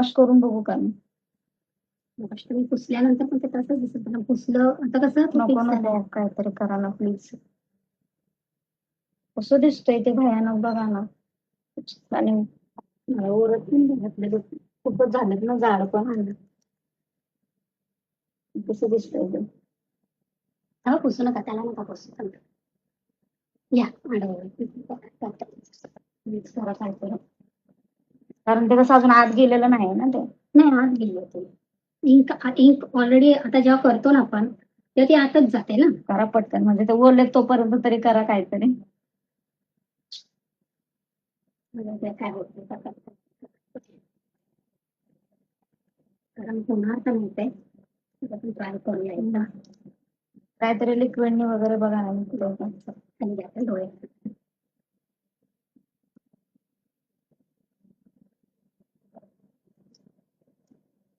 Wash करून बघू का मी? गोष्ट मी पुसल्यानंतर पण ते तसंच दिसत मला. पुसलं आता कसं तो नको fix झालाय. नको काहीतरी करा ना प्लीज. कसं दिसतंय ते भयानक बघा ना. आणि मला ओरत नाही घातले खूपच झालेत ना झाड पण आणलं. कसं दिसतंय ते. तेव्हा पुसू नका, त्याला नका पुसू. थांबा. या आडवं. प्लीज करा काहीतरी. कारण ते कसं अजून आत गेलेलं नाही ना ते. नाही आत गेली ते. इंक इंक ऑलरेडी आता जेव्हा करतो ना आपण तेव्हा ती आतच जाते ना. करा पटकन म्हणजे ते ओरले तोपर्यंत तरी करा काहीतरी. म्हणजे ते काय होत नाही. कारण पुन्हा आता माहित आहे आपण ट्राय करूया एकदा. काहीतरी लिक्विडनी वगैरे बघा ना मी आणि ते आपण डोळे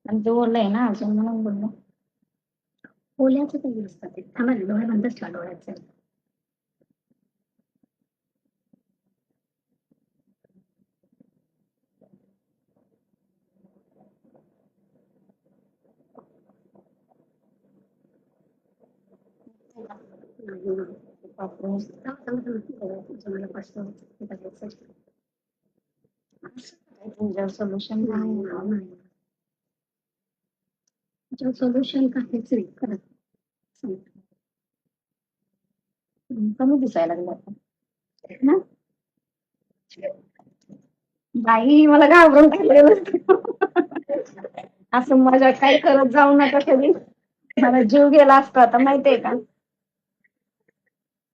आणि ते ओरलंय ना अजून म्हणून बोललो. ओल्याचं काही नसतं ते. थांबा ना, डोळे बंदच ठेवा डोळ्याचे. सोल्युशन सोल्युशन काहीच नाही करत. कमी दिसायला लागलं. बाई मला घाबरून टाकलेलं. असं मजा काय करत जाऊ नका कधी. मला जीव गेला असता आता माहितीये का.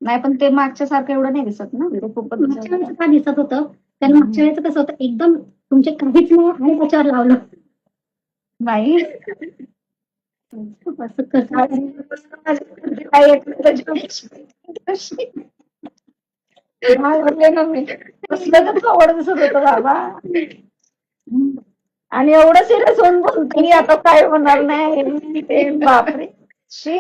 नाही पण ते मागच्या सारखं एवढं नाही दिसत ना. ते खूपच मागच्या वेळेस काय दिसत होतं कारण मागच्या वेळेस कसं होतं एकदम तुमचे काहीच नाही आणि त्याच्यावर लावलं. बाई असं कसं घाबरले ना मी. कसलं तर आवड दिसत होतं बाबा. आणि एवढं सिरियस होऊन बोलते आता काय होणार नाही ते बापरे. शी